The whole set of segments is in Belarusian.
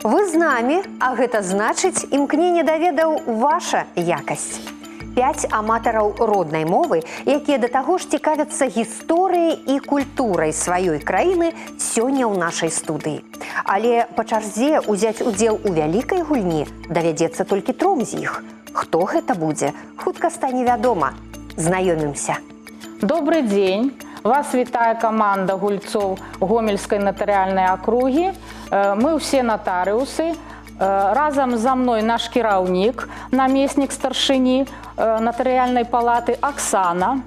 Вы з намі, а гэта значыць, імкненне да ведаў ваша якасць. 5 аматараў роднай мовы, якія да таго ж цікавяцца гісторыяй і культурай сваёй краіны, сёння ў нашай студыі. Але па чарзе ўзяць удзел у вялікай гульні давядзецца толькі 3 з іх. Хто гэта будзе, хутка стане вядома. Знаёмімся. Добрый дзень. Вас вітае каманда гульцоў Гомельскай натарыяльнай акругі. Мы ўсе натарыусы. Разам за мной наш кіраўнік, намеснік старшыні натарыяльнай палаты Аксана.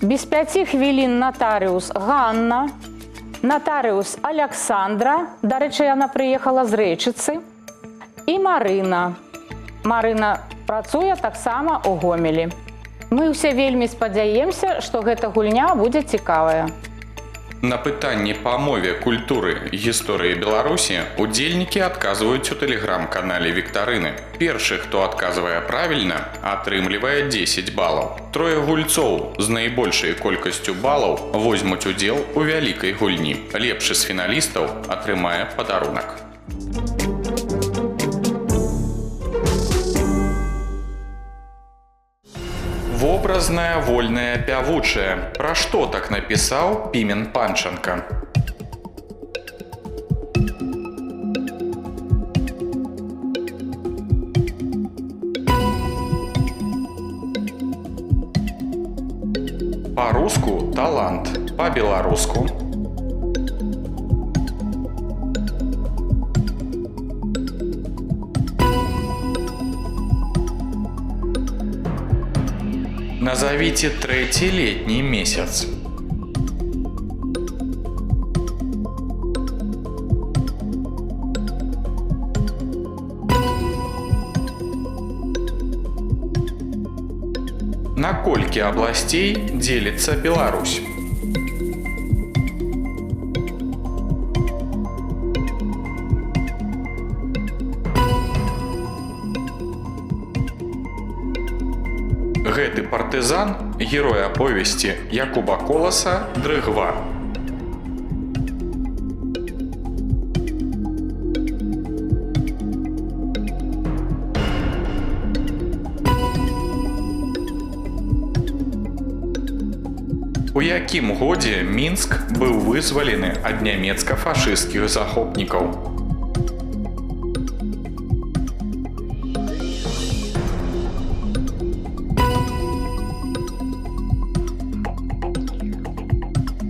Без 5 хвілін натарыус Ганна, натарыус Аляксандра, дарэчы, яна прыехала з Рэчыцы, і Марына. Марына працуе таксама ў Гомелі. Мы ўсе вельмі спадзяемся, што гэта гульня будзе цікавая. На пытанні па мове, культуры, гісторыі Беларусі удзельнікі адказваюць у тэлеграм-канале Віктарыны. Першы, хто адказвае правільна, атрымлівае 10 балаў. 3 гульцоў з найбольшай колькасцю балаў возьмуць удзел у вялікай гульні. Лепшы з фіналістаў атрымае падарунак. Вобразная, вольная, пявучая. Пра што так напісаў Пімен Панченка? Па-руску талант, па-беларуску назовите 3-й летний месяц. На колькі областей делится Беларусь? Гэты партызан – герой аповесці Якуба Коласа «Дрыгва». У якім годзе Мінск быў вызвалены ад нямецка-фашысцкіх захопнікаў?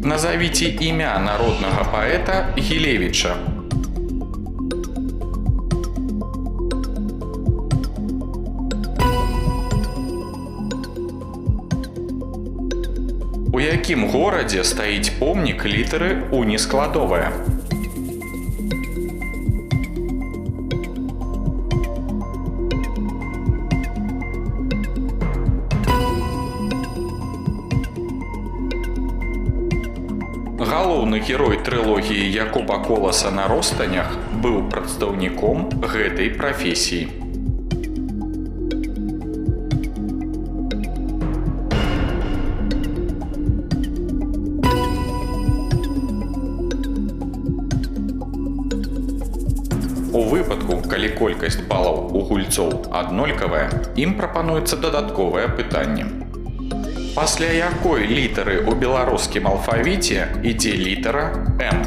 Назовите имя народного поэта Гілевіча. У якім горадзе стаіць помнік літары унескладовая? Галоўны герой трылогіі Якуба Коласа на ростанях быў прадстаўніком гэтай прафесіі. У выпадку, калі колькасць балаў у гульцоў аднолькавая, ім прапануецца дадатковае пытанне. Пасля якой літары ў беларускім алфавіце ідзе літара «М»?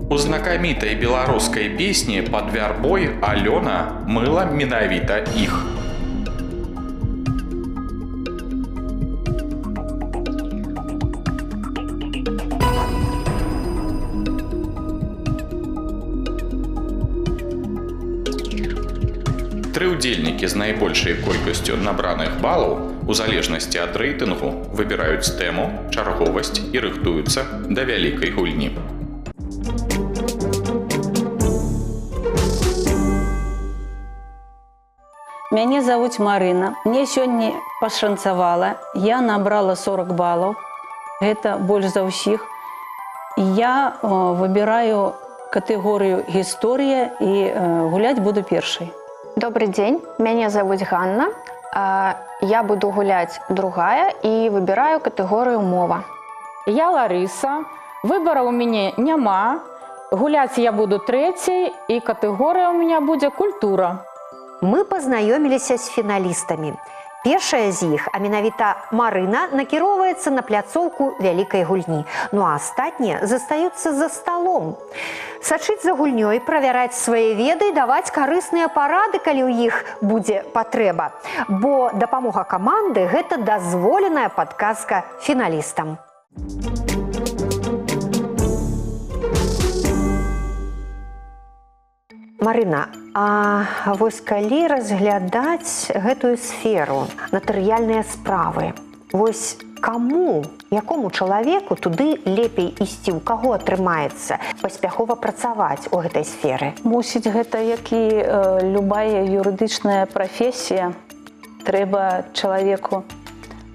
У знакамітай беларускай песні «Пад вярбой» Алёна мыла менавіта іх. Тры ўдзельнікі з найбольшай колькасцю набраных балаў у залежнасці ад рэйтынгу выбіраюць тэму, чарговасць і рыхтуюцца да вялікай гульні. Мяне завуць Марына. Мне сёння пашанцавала. Я набрала 40 балаў. Гэта больш за ўсіх. Я выбіраю категорію «Гісторія» і гуляти буду перший. Добрый день, меня зовут Ганна. Я буду гулять другая и выбираю категорию мова. Я Лариса, выбора у меня няма, гулять я буду третьей, и категория у меня будет культура. Мы пазнаёміліся з фіналістамі. Першая з іх, а менавіта Марына, накіроўваецца на пляцоўку вялікай гульні. Ну а астатнія застаюцца за сталом. Сачыць за гульнёй, правяраць свае веды, даваць карысныя парады, калі ў іх будзе патрэба. Бо дапамога каманды – гэта дазволеная падказка фіналістам. Марына, а вось калі разглядаць гэтую сферу, натарыяльныя справы, вось каму, якому чалавеку туды лепей ісці, у каго атрымаецца паспяхова працаваць у гэтай сферы? Мусіць, гэта як і любая юрыдычная прафесія. Трэба чалавеку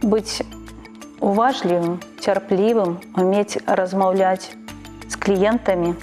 быць уважлівым, цярплівым, умець размаўляць з кліентамі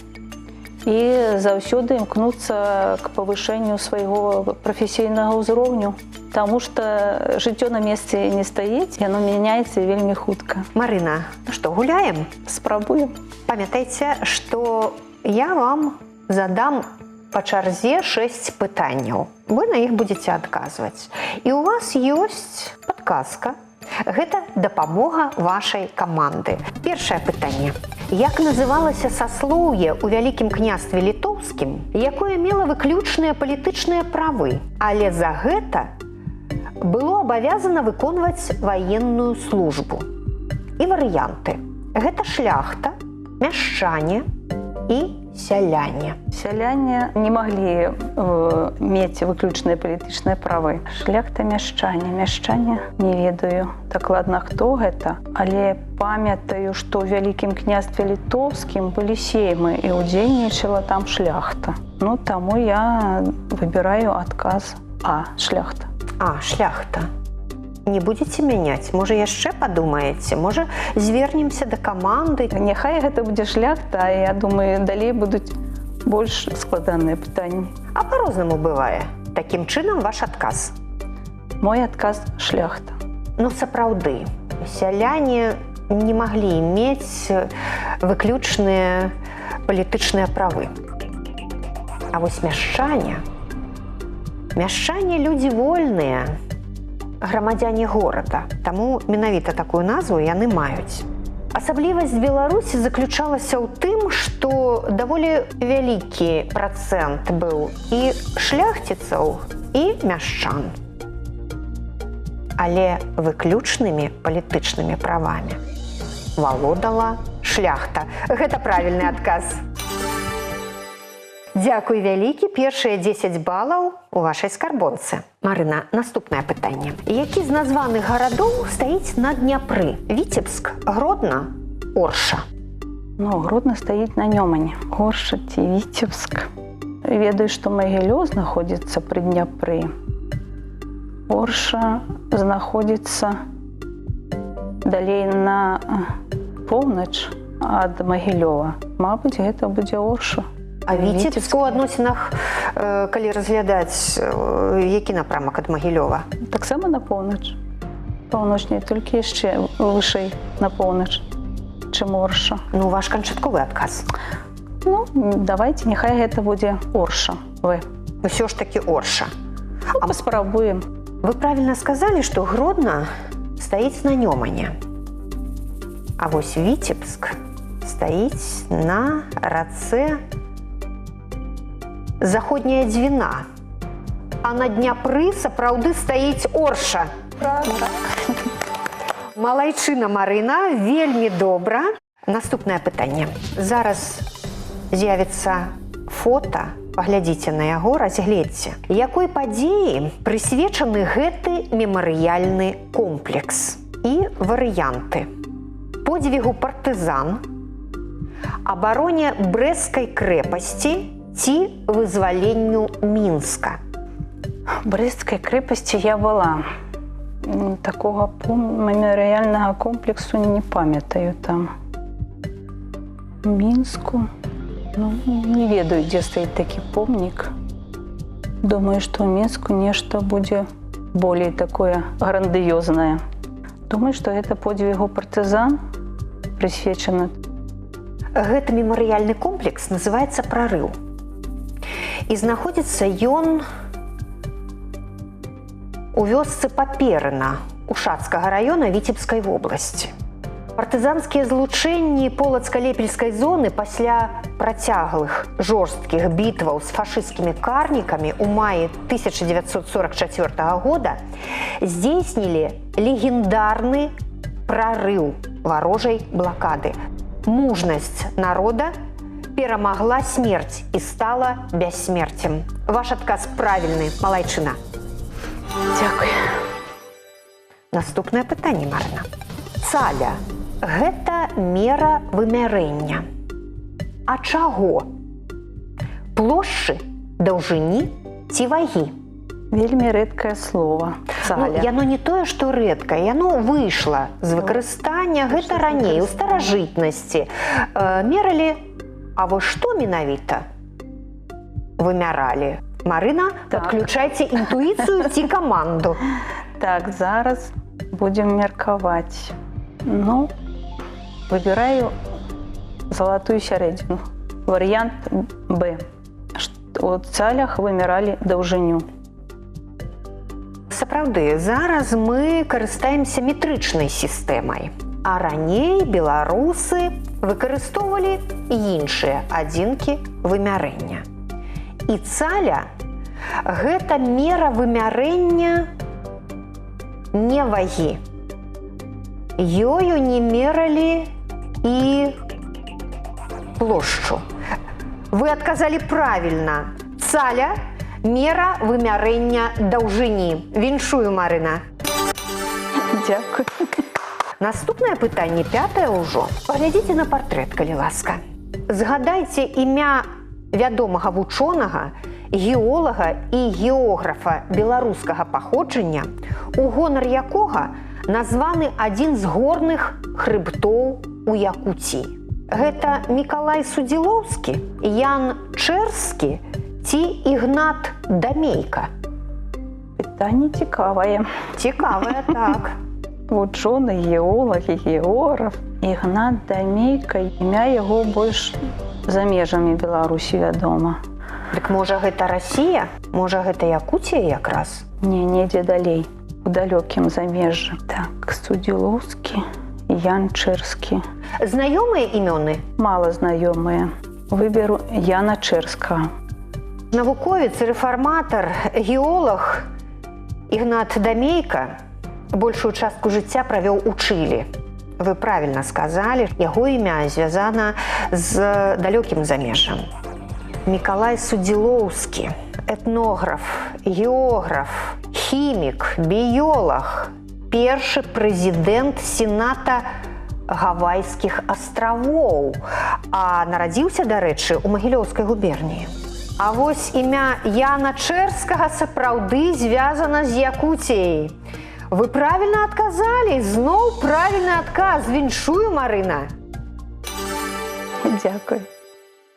і заўсёды імкнуцца к павышэнню свайго прафесійнага ўзроўню. Таму што жыццё на месцы не стаіць, яно мяняецца вельмі хутка. Марына, ну што, гуляем? Спрабуем. Памятайце, што я вам задам па чарзе 6 пытанняў. Вы на іх будзеце адказваць. І ў вас ёсць падказка. Гэта дапамога вашай каманды. Першае пытанне. Як называлася саслоўе ў Вялікім княстве Літоўскім, якое мела выключныя палітычныя правы, але за гэта было абавязана выконваць ваенную службу? І варыянты. Гэта шляхта, мяшчане і сяляне. Сяляне не маглі мець выключныя палітычныя правы. Шляхта, мяшчане. Мяшчане не ведаю дакладна, хто гэта, але памятаю, што ў Вялікім княстве Літоўскім былі сеймы і ўдзельнічала там шляхта. Ну, таму я выбіраю адказ А, шляхта. А, шляхта. Не будзеце мяняць? Можа, яшчэ падумаеце? Можа, звернемся да каманды? Няхай гэта будзе шляхта, а я думаю, далей будуць больш складаныя пытанні. А па-рознаму бывае. Такім чынам ваш адказ. Мой адказ шляхта. Ну, сапраўды, сяляне не маглі мець выключныя палітычныя правы. А вось мяшчане людзі вольныя, грамадзяне горада, таму менавіта такую назву яны маюць. Асаблівасць Беларусі заключалася ў тым, што даволі вялікі працэнт быў і шляхціцаў, і мяшчан. Але выключнымі палітычнымі правамі валодала шляхта. Гэта правільны адказ. Дзякуй вялікі, першыя 10 балаў у вашай скарбонцы. Марына, наступнае пытанне. Які з названых гарадоў стаіць на Дняпры? Віцебск, Гродна, Орша? Ну, Гродна стаіць на Нёмане. Орша ці Віцебск. Ведаю, што Магілёў знаходзіцца пры Дняпры. Орша знаходзіцца далей на поўнач ад Магілёва. Мабыць, гэта будзе Орша. А Віцебск у адносінах, калі разглядаць, які напрамак ад Магілёва? Таксама на поўнач. Паўночней, толькі яшчэ вышэй на поўнач, чым Орша. Ну, ваш канчатковы адказ. Ну, давайце, няхай гэта будзе Орша. Вы. Усё ж такі Орша. А паспрабуем. Вы правільна сказалі, што Гродна стаіць на Нёмане. А вось Віцебск стаіць на рацэ Заходняя Двіна. А на Дняпры сапраўды стаіць Орша. Правда. Малайчына, Марына, вельмі добра. Наступнае пытанне. Зараз з'явіцца фота, паглядзіце на яго, разгледзьце. Якой падзеі прысвечаны гэты мемарыяльны комплекс? І варыянты. Подзвігу партызан, абароне Брэсцкай крэпасці ці вызваленню Мінска? Брэсцкай крэпасці я была. Такога мемарыяльнага комплексу не памятаю там. Мінску. Ну, не ведаю, дзе стаіць такі помнік. Думаю, што ў Мінску нешта будзе болей такое грандыёзнае. Думаю, што гэта подзвігу партызан прысвечана. Гэты мемарыяльны комплекс называецца «Прарыў». І знаходзіцца ён у вёсцы Паперына Ушацкага раёна Віцебскай вобласці. Партызанскія злучэнні Полацка-Лепельскай зоны пасля працяглых жорсткіх бітваў з фашысцкімі карнікамі ў маі 1944 года здзейснілі легендарны прарыў варожай блакады. Мужнасць народа перамагла смерць і стала бяссмерцем. Ваш адказ правільны, малайчына. Дзякуй. Наступнае пытанне, Марына. Цаля – гэта мера вымярэння. А чаго? Плошчы, даўжыні ці вагі? Вельмі рэдкае слово. Цаля. Яно не тое, што рэдкае, яно выйшла з выкарыстання, гэта раней, у старажытнасці. Мералі, а вось што менавіта вымяралі? Марына, падключайце інтуіцыю ці каманду. Так, зараз будзем меркаваць. Ну, выбіраю залатую сярэдзіну. Варыянт Б. У цалях вымяралі даўжыню. Сапраўды, зараз мы карыстаемся метрычнай сістэмай, а раней беларусы выкарыстоўвалі іншыя адзінкі вымярэння. І цаля – гэта мера вымярэння не вагі. Ёю не мералі і плошчу. Вы адказалі правільна. Цаля – мера вымярэння даўжыні. Віншую, Марына. Дзякуй. Наступнае пытанне, 5-е ўжо. Паглядзіце на партрэт, калі ласка. Згадайце імя вядомага вучонага, геолага і географа беларускага паходжання, у гонар якога названы адзін з горных хрыбтоў у Якуціі. Гэта Мікалай Судзілоўскі, Ян Чэрскі ці Ігнат Дамейка? Пытанне цікавае. Цікавае, так. Вучоны, геолог і географ. Ігнат Дамейка, імя яго больш за межамі Беларусі вядома. Дык можа гэта Расія? Можа гэта Якуція якраз? Не, недзе далей, у далёкім замежжы. Так, Судзілоўскі, Ян Чэрскі. Знаёмыя імёны? Мала знаёмыя. Выберу Яна Чэрскага. Навуковец, рэфарматар, геолог Ігнат Дамейка большую частку жыцця правёў у Чылі. Вы правільна сказалі, яго імя звязана з далёкім замежжам. Мікалай Судзілоўскі, этнограф, географ, хімік, біёлаг, першы прэзідэнт Сената Гавайскіх астравоў, а нарадзіўся, дарэчы, у Магілёўскай губерніі. А вось імя Яна Чэрскага сапраўды звязана з Якуціяй. Вы правільна адказалі, зноў правільны адказ. Віншую, Марына. Дзякуй.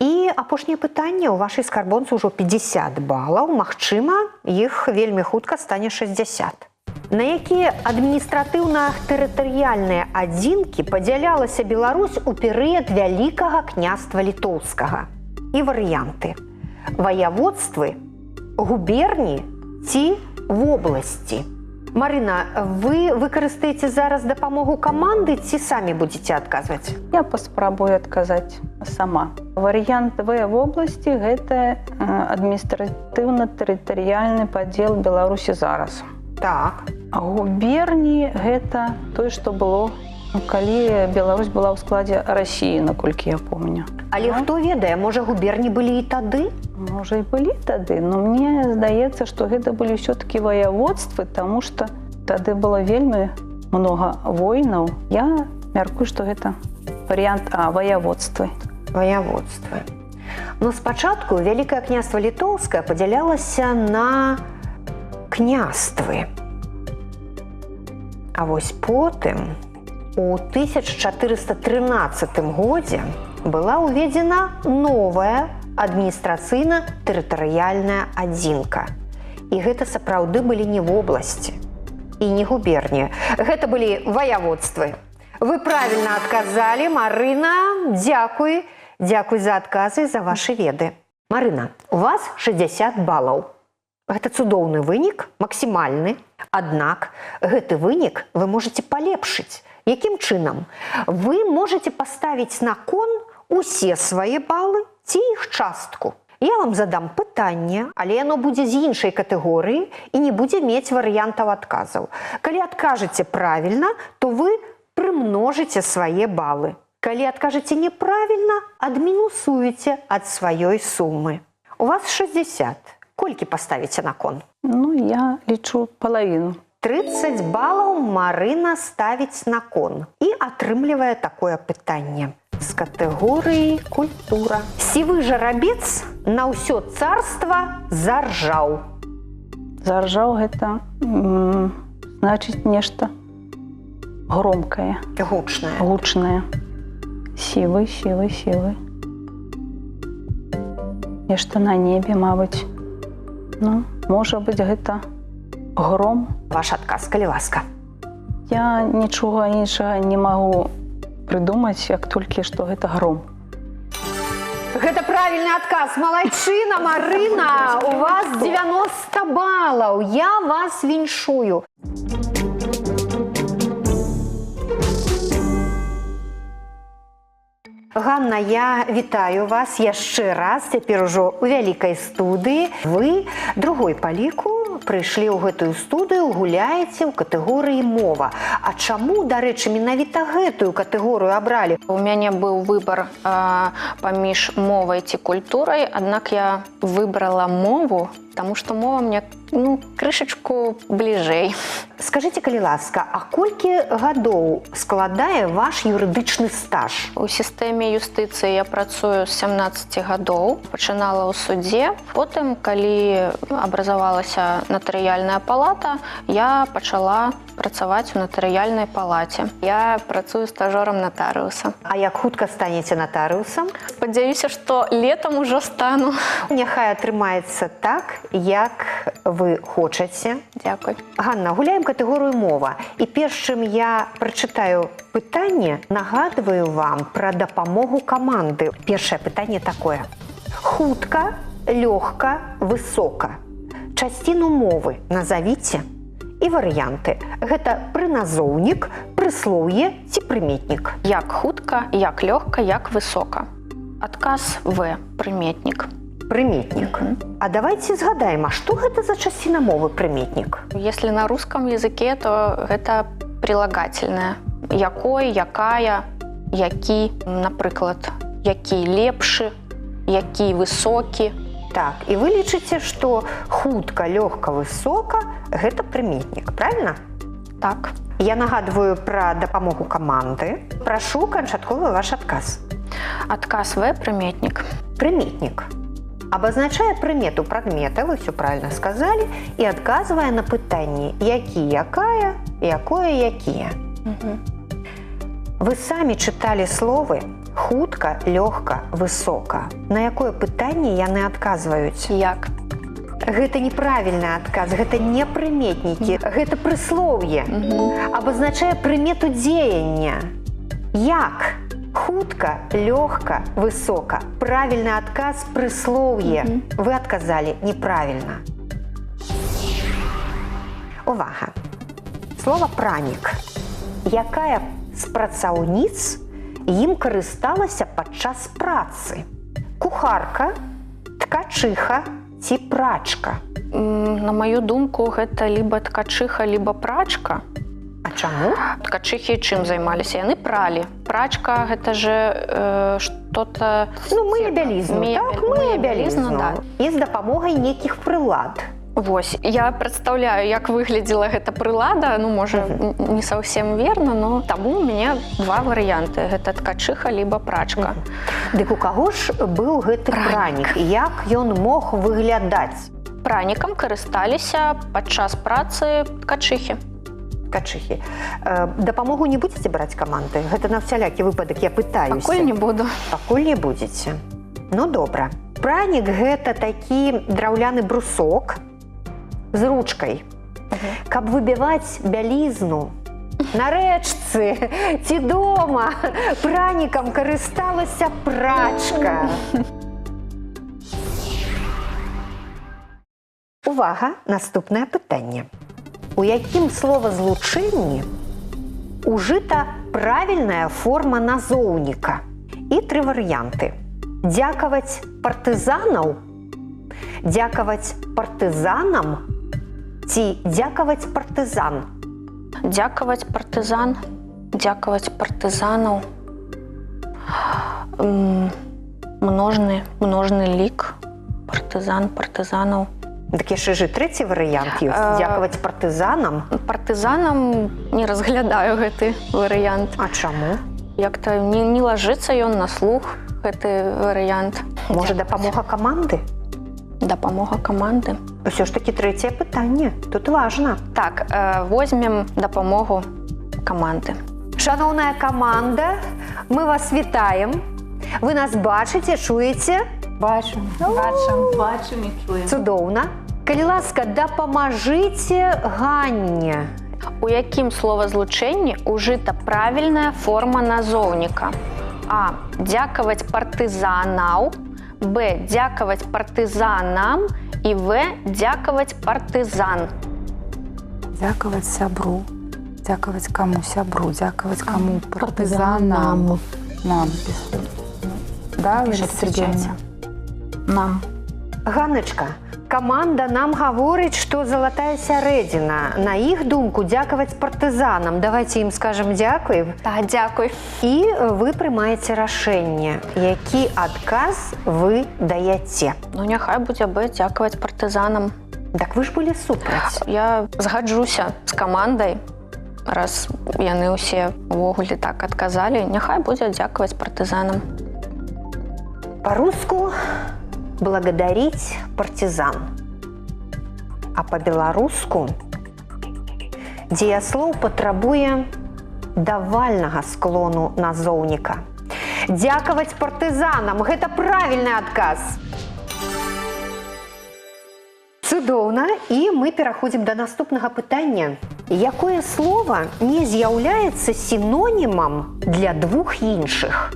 І апошняе пытанне. У вашай скарбонцы ўжо 50 балаў. Магчыма, іх вельмі хутка стане 60. На якія адміністратыўна-тэрытарыяльныя адзінкі падзялялася Беларусь у перыяд Вялікага княства Літоўскага? І варыянты. Ваяводствы, губерні ці вобласці? Марына, вы выкарыстаеце зараз дапамогу каманды ці самі будзеце адказваць? Я паспрабую адказаць сама. Варыянт В вобласці – гэта адміністратыўна-тэрытарыяльны падзел Беларусі зараз. Так. А губерні – гэта тое, што было, калі Беларусь была ў складзе Расіі, наколькі я помню. Але хто ведае, можа губерні былі і тады? Можа, і былі тады, но мне здаецца, што гэта былі ўсё-такі ваяводствы, таму што тады было вельмі многа войнаў. Я мяркую, што гэта варыянт А – ваяводствы. Ваяводствы. Но спачатку Вялікае княства Літоўскае падзялялася на княствы. А вось потым, у 1413 годзе, была уведзена новая адміністрацыйна-тэрытарыяльная адзінка. І гэта сапраўды былі не вобласці і не губерні. Гэта былі ваяводствы. Вы правильно адказалі, Марына. Дзякуй. Дзякуй за адказы, за вашы веды. Марына, у вас 60 балаў. Гэта цудоўны вынік, максімальны. Аднак гэты вынік вы можете палепшыць. Якім чынам? Вы можете паставіць на кон усе свае балы ці іх частку. Я вам задам пытанне, але яно будзе з іншай катэгорыі і не будзе мець варыянтаў адказаў. Калі адкажаце правільна, то вы прымножыце свае балы. Калі адкажаце неправільна, адмінусуеце ад сваёй сумы. У вас 60. Колькі паставіце на кон? Ну, я лічу палавіну. 30 балаў Марына ставіць на кон і атрымлівае такое пытанне з катэгорыі культура. Сівы жарабец на ўсё царства заржаў. Заржаў гэта, значыць, нешта громкае, Гучнае. гучнае. Сівы. Нешта на небе, мабыць. Ну, можа быць, гэта гром. Ваш адказ, калі ласка. Я нічога іншага не магу прыдумаць, як толькі што гэта гром. Гэта правільны адказ. Малайчына, Марына, у вас 90 балаў. Я вас віншую. Ганна, я вітаю вас яшчэ раз, цяпер ужо у вялікай студыі. Вы другой па ліку прыйшлі ў гэтую студыю, гуляеце ў катэгорыі мова. А чаму, дарэчы, менавіта гэтую катэгорыю абралі? У мяне быў выбар паміж мовай ці культурай, аднак я выбрала мову, таму што мова мне крышачку бліжэй. Скажыце, калі ласка, а колькі гадоў складае ваш юрыдычны стаж? У сістэме юстыцыі я працую з 17 гадоў, пачынала ў судзе. Потым, калі абразавалася натарыяльная палата, я пачала працаваць у натарыяльнай палаце. Я працую стажёрам натарыуса. А як хутка станеце натарыусам? Спадзяюся, што летам ужо стану. Няхай атрымаецца так, як вы хочаце. Дзякуй. Ганна, гуляем катэгорыю мова. І перш чым я прачытаю пытанне, нагадваю вам пра дапамогу каманды. Першае пытанне такое. Хутка, лёгка, высока. Часціну мовы назавіце і варыянты. Гэта прыназоўнік, прыслоўе ці прыметнік. Як хутка, як лёгка, як высока. Адказ В. Прыметнік. Прыметнік. А давайте згадаем, а што гэта за часціна мовы прыметнік? Если на русском языке, то гэта прилагательное. Якой, якая, які, напрыклад, які лепшы, які высокі. Так, і вы лічыце, што хутка, лёгка, высока – гэта прыметнік, правильно? Так. Я нагадваю пра дапамогу каманды. Прашу канчатковы ваш адказ. Адказ В. Прыметнік. Прыметнік. Абазначае прымету прадмета, вы все правильно сказали, і адказвае на пытанні які, якая, якое, якія. Вы самі чыталі словы хутка, лёгка, высока. На якое пытанне яны адказваюць? Як. Гэта неправільны адказ, гэта не прыметнікі, гэта прыслоўе. Абазначае прымету дзеяння. Як? Хутка, лёгка, высока. Правільны адказ прыслоўе. Вы адказалі неправільна. Увага! Слова пранік. Якая з працаўніц ім карысталася падчас працы? Кухарка, ткачыха ці прачка? На маю думку, гэта либо ткачыха, либо прачка. А чаму? Ткачыхі чым займаліся? Яны пралі. Прачка гэта же что-то... Мые бялізну, так? Мые бялізну, да. І з дапамогай нейкіх прылад. Вось, я прадстаўляю, як выглядзела гэта прылада, можа, не совсем верно, но таму у мяне два варыянты. Гэта ткачыха, либо прачка. Дык у каго ж быў гэты пранік? Як ён мог выглядаць? Пранікам карысталіся падчас працы ткачыхі. Ткачыхі. Дапамогу не будзеце браць каманды? Гэта на всялякі выпадак, я пытаюся. Пакуль не буду. Пакуль не будзеце. Ну, добра. Пранік – гэта такі драўляны брусок з ручкай. Каб выбіваць бялізну на рэчцы ці дома, пранікам карысталася прачка. Увага, наступнае пытанне. У якім словазлучэнні ужыта правільная форма назоўніка? І 3 варыянты. Дзякаваць партызанаў, дзякаваць партызанам ці дзякаваць партызан? Дзякаваць партызан, дзякаваць партызанаў. Множны лік. Партызан, партызанаў. Дык яшчэ ж і 3 варыянт ёсць. Дзякаваць партызанам. Партызанам не разглядаю гэты варыянт. А чаму? Як-то не лажыцца ён на слух, гэты варыянт. Можа, дапамога каманды? Дапамога каманды. Усё ж такі 3 пытанне. Тут важна. Так, возьмем дапамогу каманды. Шаноўная каманда, мы вас вітаем. Вы нас бачыце, чуеце? Бачым і чуем. Цудоўна. Калі ласка, дапамажыце Ганне. У якім словазлучэнні ужыта правільная форма назоўніка? А. Дзякаваць партызанаў. Б. Дзякаваць партызанам. І В. Дзякаваць партызан. Дзякаваць сябру. Дзякаваць каму сябру, дзякаваць каму партызанам. Нам. Да, Встречайте. Нам. Ганночка, каманда нам гаворыць, што залатая сярэдзіна. На іх думку, дзякаваць партызанам. Давайте ім скажам дзякуй. Так, дзякуй. І вы прымаеце рашэнне. Які адказ вы даяце? Ну, няхай будзе Б. Дзякаваць партызанам. Так вы ж былі супраць. Я згаджуся з камандай, раз яны ўсе ўвогуле так адказалі, няхай будзе дзякаваць партызанам. По-руску благодарить партизан. А по-беларуску дзеяслоў патрабуе давальнага склону назоўніка. Дзякаваць партызанам. Гэта правільны адказ. Цудоўна. І мы пераходзім да наступнага пытання. Якое слова не з'яўляецца сінонімам для 2 іншых?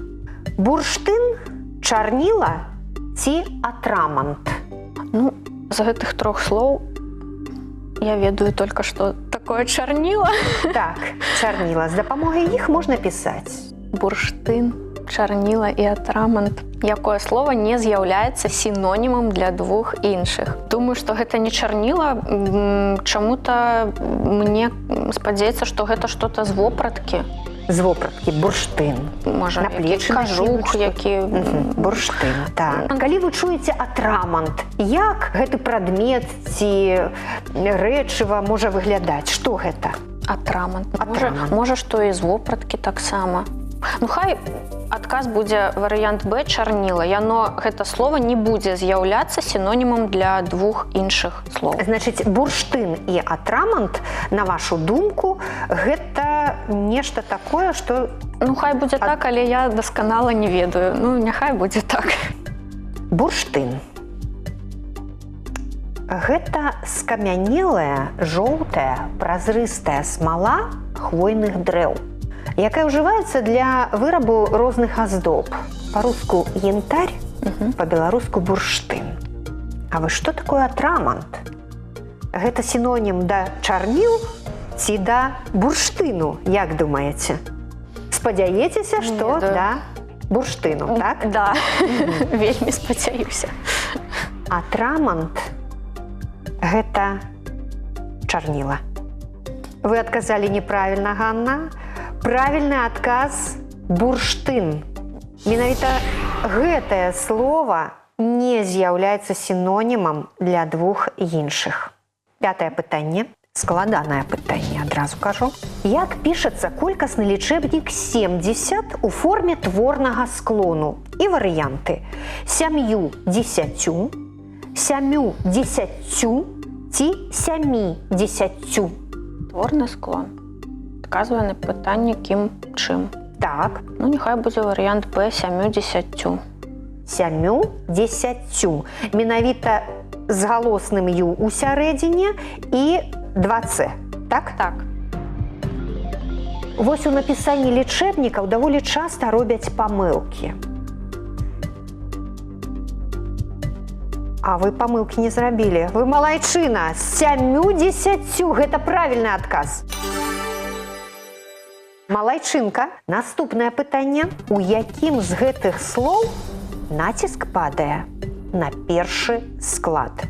Бурштын, чарніла ці атрамант? Ну, з гэтых 3 слоў я ведаю толькі, што такое чарніла. Так, чарніла. З дапамогай іх можна пісаць. Бурштын, чарніла і атрамант. Якое слова не з'яўляецца сінонімам для 2 іншых? Думаю, што гэта не чарніла. Чаму-то мне спадзяецца, што гэта што-то з вопраткі. З вопраткі, бурштын. Можа, плечы кажух, які... Бурштын, так. Калі вы чуеце атрамант, як гэты прадмет ці рэчыва можа выглядаць? Што гэта? Атрамант. Атрамант. Можа, што і з вопраткі таксама. Ну, хай адказ будзе варыянт Б, чарніла. Яно, гэта слова не будзе з'яўляцца сінонімам для 2 іншых слоў. Значыць, бурштын і атрамант, на вашу думку, гэта нешта такое, што... Ну, хай будзе так, але я дасканала не ведаю. Ну, няхай будзе так. Бурштын. Гэта скамянелая, жоўтая, празрыстая смала хвойных дрэў, якая ўжываецца для вырабу розных аздоб. Па-руску янтарь, па-беларуску бурштын. А вы што такое атрамант? Гэта сінонім да чарніл ці да бурштыну, як думаеце? Спадзяецеся, што да бурштыну, так? Да, вельмі спадзяюся. Атрамант – гэта чарніла. Вы адказалі неправільна, Ганна. Правільны адказ – бурштын. Менавіта гэтае слова не з'яўляецца сінонімам для 2 іншых. 5-е пытанне. Складанае пытанне, адразу кажу. Як пішацца колькасны лічэбнік 70 у форме творнага склону? І варыянты. 7-10, 7-10 ці 70. Творны склон. адказвае на пытанне кім чым. Так, Ну, няхай будзе варыянт Б 7-10. 7-10. Менавіта з галосным ю у сярэдзіне і 2С. Так? Так. Вось у напісанні лічэбнікаў даволі часта робяць памылкі. А вы памылкі не зрабілі. Вы малайчына. 7-10. Гэта правільны адказ. Малайчынка. Наступнае пытанне. У якім з гэтых слоў націск падае на першы склад?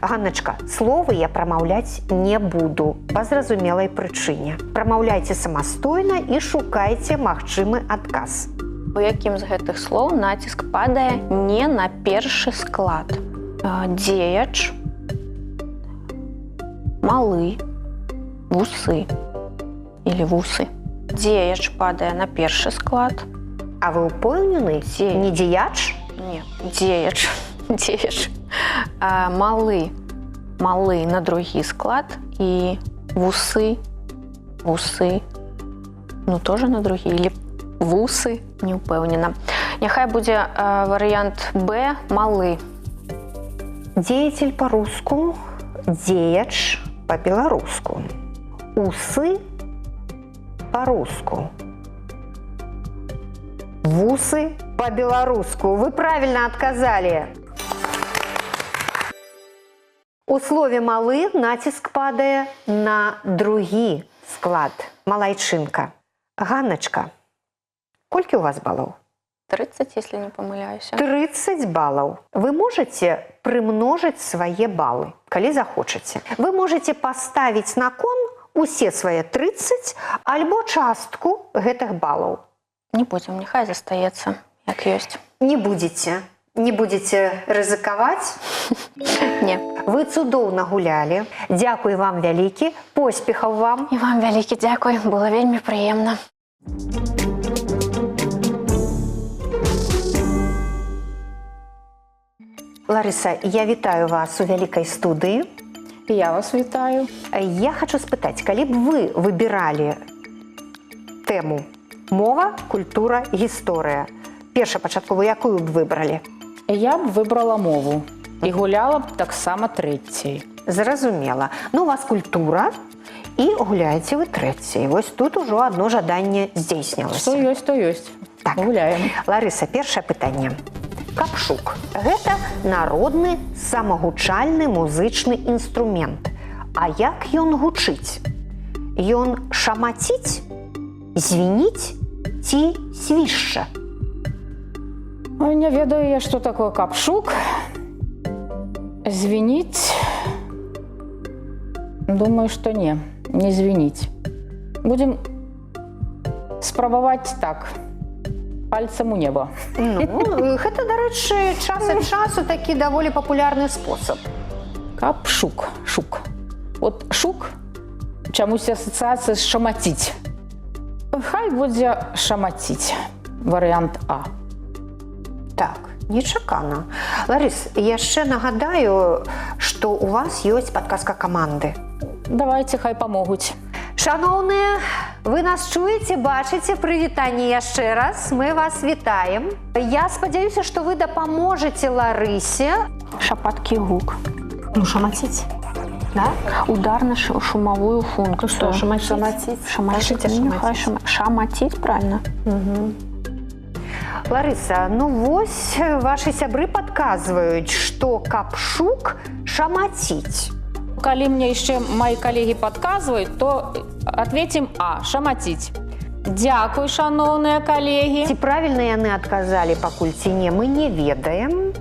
Ганначка, словы я прамаўляць не буду па зразумелай прычыне. Прамаўляйце самастойна і шукайце магчымы адказ. У якім з гэтых слоў націск падае не на першы склад? Дзеяч, малы, вусы или вусы. Дзеяч падае на першы склад. А вы ўпэўнены? Не дзеяч? Не, дзеяч. Дзеяч. Малы на другі склад і вусы, ну тоже на другі, или вусы, не ўпэўнена. Няхай будзе варыянт Б малы. Дзеятель па-руску, дзеяч па-беларуску. Усы па-руску. Вусы па-беларуску. Вы правильно адказалі. У слове «малы» націск падае на другі склад. Малайчынка. Ганначка, колькі у вас балаў? 30, если не помыляюсь. 30 балаў. Вы можете прымножыць свае балы, калі захочаце. Вы можете паставіць на кон усе свае 30 альбо частку гэтых балаў. Не будем, няхай застаецца, як ёсць. Не будете рызыкаваць? Не. Вы цудоўна гулялі. Дзякуй вам вялікі, поспехаў вам. І вам вялікі дзякуй, было вельмі прыемна. Ларыса, я вітаю вас у вялікай студыі. Я вас вітаю. Я хочу спытаць, калі б вы выбіралі тэму мова, культура, гісторыя, першапачатковую якую б выбралі? Я б выбрала мову і гуляла б таксама трэцяй. Зразумела. Ну, у вас культура, і гуляеце вы трэцяй. Вось тут ужо адно жаданне здзейснілася. Што ёсць, то ёсць. Так. Гуляем. Ларыса, першае пытанне. Капшук. Гэта народны самагучальны музычны інструмент. А як ён гучыць? Ён шамаціць, звініць ці свішча? Ой, не ведаю я, што такое капшук. Звініць? Думаю, што не звініць. Будзем спрабаваць так. Пальцем у неба. Ну, гэта, дарэчы, час ад часу такі даволі папулярны спосаб. Капшук. Шук. От шук чамусь асацыяцыя з шамаціць. Хай будзе шамаціць. Варыянт А. Так, нечакана. Ларыс, яшчэ нагадаю, што у вас ёсць падказка каманды. Давайте, хай памогуць. Шановныя, вы нас чуеце, бачыце, прывітанне яшчэ раз. Мы вас вітаем. Я спадзяюся, што вы дапаможаце Ларысе. Шапаткі гук. Ну, шамаціць. Да? Ударна-шумовую функцию. Шамаціць. Шамаціць, правильно? Ларыса, ну вось ваши сябры падказваюць, што капшук шамаціць. Калі мне яшчэ мои калегі падказваюць, то ответим А. Шамаціць. Дзякуй, шановныя калегі. Ці правільна яны адказалі пакуль ці не, мы не ведаем.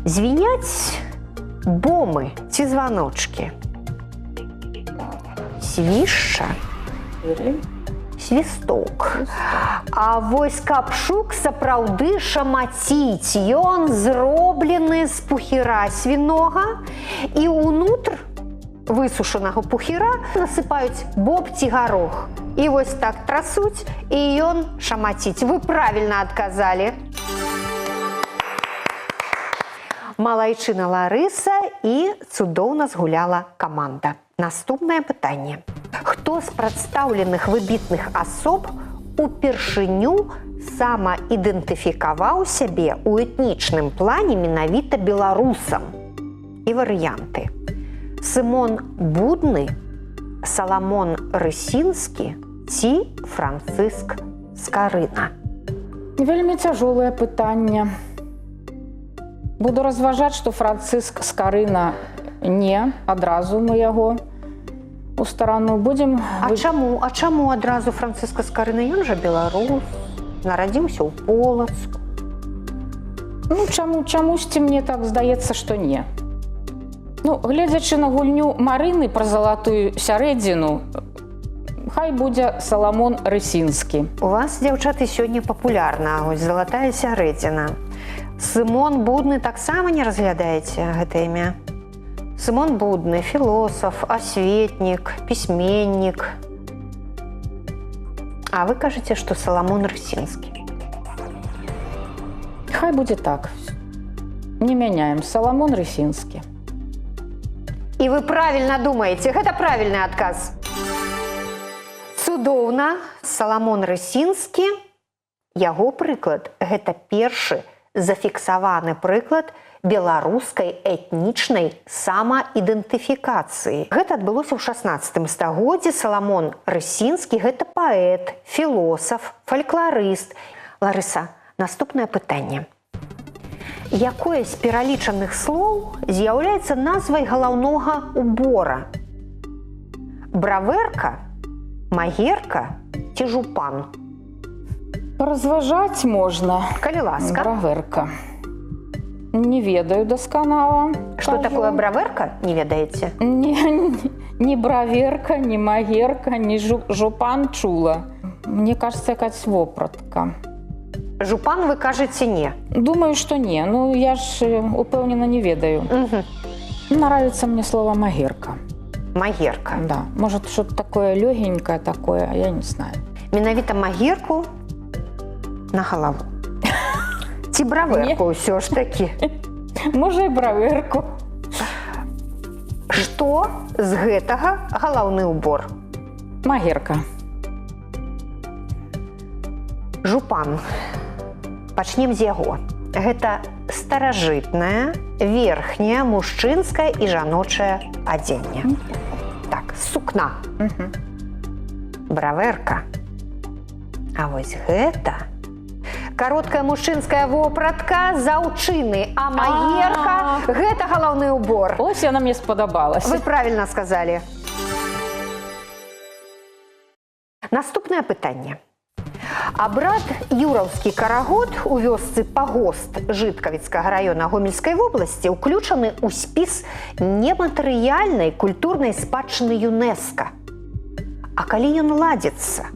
Звіняць бомы ці званочкі. Свішча. Свісток. А вось капшук сапраўды шамаціць. Ён зроблены з пухіра свінога і ўнутр высушанага пухіра насыпаюць боб ці гарох. І вось так трасуць, і ён шамаціць. Вы правільна адказалі. Малайчына Ларыса і цудоўна згуляла каманда. Наступнае пытанне. Хто з прадстаўленых выбітных асоб упершыню самаідэнтыфікаваў сябе ў этнічным плане менавіта беларусам? І варыянты: Сымон Будны, Саламон Рысінскі ці Францыск Скарына? Вельмі цяжолае пытанне. Буду разважаць, што Францыск Скарына не, адразу мы яго у старану будзем... А чаму адразу Францыска Скарына? Ён жа беларус, нарадзіўся ў Полацку. Ну, чамусьці мне так здаецца, што не. Ну, гледзячы на гульню Марыны пра залатую сярэдзіну, хай будзе Саламон Рысінскі. У вас, дзяўчаты, сёння папулярна, вось залатая сярэдзіна. Сымон Будны таксама не разглядаеце гэта імя? Сымон Будны – філосаф, асветнік, пісьменнік. А вы кажаце, што Саламон Рысінскі. Хай будзе так. Не мяняем. Саламон Рысінскі. І вы правільна думаеце, гэта правільны адказ. Цудоўна. Саламон Рысінскі, яго прыклад, гэта першы зафіксаваны прыклад беларускай этнічнай самаідэнтыфікацыі. Гэта адбылося ў 16 стагоддзі. Саламон Рысінскі – гэта паэт, філосаф, фалькларыст. Ларыса, наступнае пытанне. Якое з пералічаных слоў з'яўляецца назвай галаўнога убора? Бравэрка, магерка ці жупан? Разважаць можна. Калі ласка. Бравэрка. Не ведаю дасканала. Што такое бравэрка, не ведаеце? Ні браверка, ні магерка, ні жупан чула. Мне кажется, якась вопратка. Жупан вы кажаце не? Думаю, што не. Ну, я ж упэўнена не ведаю. Нравится мне слово магерка. Магерка. Да. Может, что-то такое легенькое такое, я не знаю. Менавіта магерку на галаву. Ці бравэрку ўсё ж такі? Можа, і браверку. Што з гэтага галаўны ўбор? Магерка. Жупан. Пачнем з яго. Гэта старажытнае, верхняе, мужчынскае і жаночае адзенне. Так, сукна. Бравэрка. А вось гэта кароткая мужчынская вопратка заўчыны, а магерка – гэта галаўны ўбор. Ось яна мне спадабалася. Вы правільна сказалі. Наступнае пытанне. Абрад юраўскі карагод у вёсцы Пагост Жыткавіцкага раёна Гомельскай вобласці ўключаны ў спіс нематэрыяльнай культурнай спадчыны ЮНЕСКА. А калі ён ладзіцца?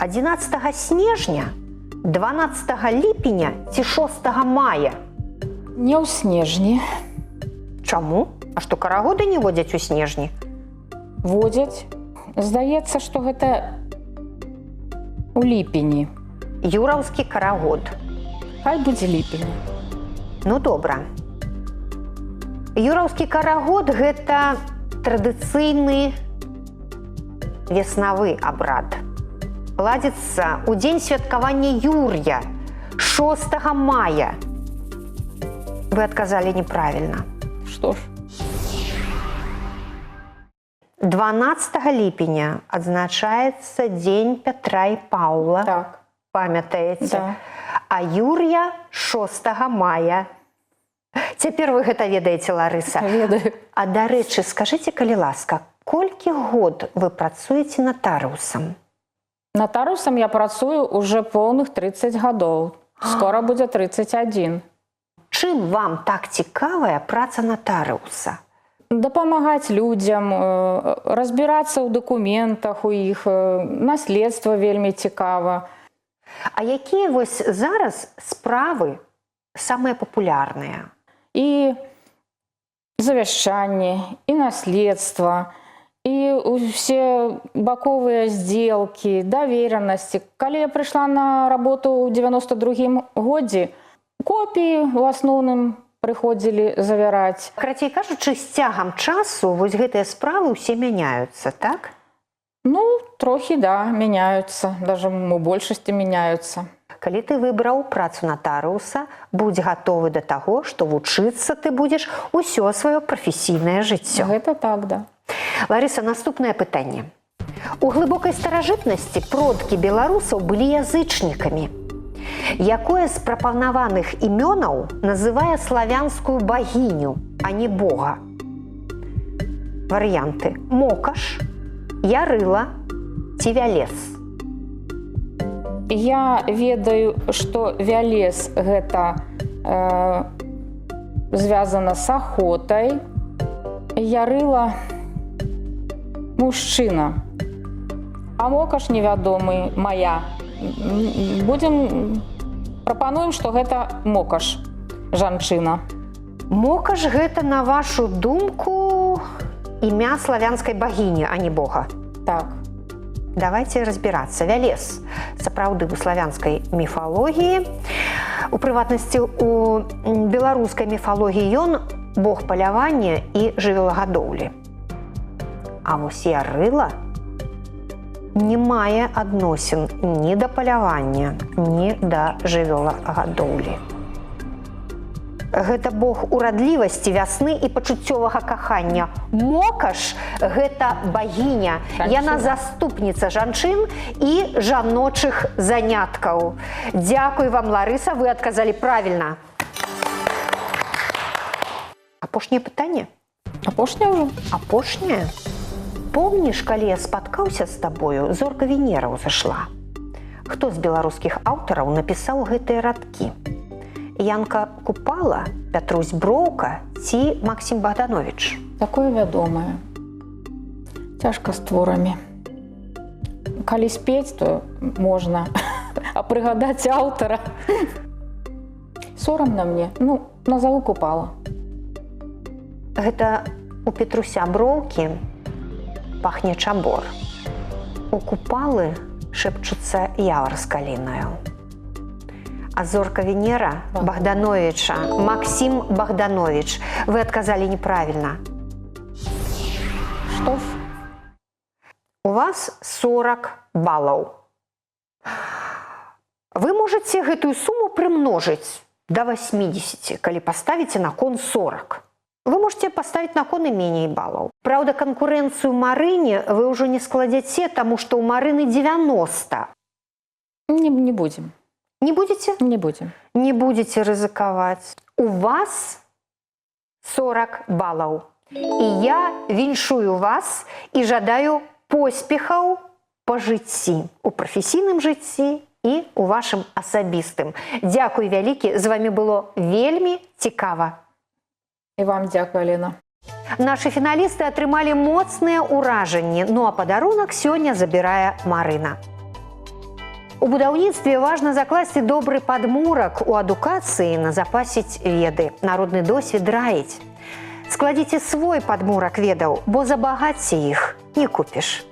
11 снежня, 12 ліпеня ці 6 мая? Не ў снежні. Чаму? А што, карагоды не водзяць у снежні? Водзяць. Здаецца, што гэта у ліпені. Юраўскі карагод. Хай будзе ліпень. Ну, добра. Юраўскі карагод – гэта традыцыйны веснавы абрад. Ладзіцца ў дзень святкавання Юр'я, 6 мая. Вы адказалі неправільна. Што ж? 12 ліпеня адзначаецца дзень Пятра і Паўла. Так. Памятаеце? Да. А Юр'я 6 мая. Цяпер вы гэта ведаеце, Ларыса? Ведаю. А, дарэчы, скажыце, калі ласка, колькі год вы працуеце натарыусам? Натарыусам я працую уже поўных 30 гадоў. Скора будзе 31. Чым вам так цікавая праца натарыуса? Дапамагаць людзям, разбірацца ў дакументах у іх, наследства вельмі цікава. А якія вось зараз справы самыя папулярныя? І завяшчанне, і наследства, і ўсе баковыя здзелкі, даверанасці. Калі я прыйшла на работу ў 92-м годзе, копіі ў асноўным прыходзілі завяраць. Карацей кажучы, з цягам часу вось гэтыя справы ўсе мяняюцца, так? Ну, трохи, да, меняются. Даже у большасці меняются. Калі ты выбраў працу натарыуса, будзь гатовы да таго, што вучыцца ты будзеш усё сваё прафесійнае жыццё. Гэта так, да. Ларыса, наступнае пытанне. У глыбокай старажытнасці продкі беларусаў былі язычнікамі. Якое з прапанаваных імёнаў называе славянскую багіню, а не бога? Варыянты: Мокаш, Ярыла ці Вялес. Я ведаю, што Вялес гэта звязана з ахотай. Ярыла мужчына. А Мокаш невядомы, моя. Прапануем, што гэта Мокаш, жанчына. Мокаш гэта, на вашу думку, імя славянскай багіні, а не бога. Так. Давайте разбирацца. Вялес сапраўды ў славянскай міфалогіі. У прыватнасці, у беларускай міфалогіі ён бог палявання і жывёлагадоўлі. А вось Ярыла не мае адносін ні да палявання, ні да жывёлагадоўлі. Гэта бог урадлівасці, вясны і пачуццёвага кахання. Мокаш – гэта багіня. Яна заступніца жанчын і жаночых заняткаў. Дзякуй вам, Ларыса, вы адказалі правільна. Апошняе пытанне? Апошняе ўжо? Апошняе? Помніш, калі я спаткаўся з табою, зорка Венера ўзышла? Хто з беларускіх аўтараў напісаў гэтыя радкі? Янка Купала, Пятрусь Броўка ці Максім Богданович? Такое вядомае. Цяжка з творамі. Калі спець, то можна. А прыгадаць аўтара сорамна мне. Ну, назову Купала. Гэта у Петруся Броўкі пахне чабор. У Купалы шэпчуцца явар з калінаю. А зорка Венера Богдановича, Максим Богданович. Вы адказалі неправільна. Што? У вас 40 балаў. Вы можаце гэтую суму прымножыць да 80, калі паставіце на кон 40. Вы можете паставіць на кон і меней балаў. Праўда, канкурэнцыю Марыне вы ўжо не складзяце, таму што ў Марыны 90. Не будзем. Не будете? Не будем. Не будете рызыкаваць. У вас 40 балаў. І я віншую вас і жадаю поспехаў па жыцці, у прафесійным жыцці і у вашым асабістым. Дзякуй вялікі, з вамі было вельмі цікава. І вам дзякуй, Алена. Нашы фіналісты атрымалі моцныя ўражанні, ну а падарунак сёння забірае Марына. У будаўніцтве важна закласці добры падмурак, у адукацыі назапасіць веды, народны досвед раіць. Складзіце свой падмурак ведаў, бо за багацце іх не купіш.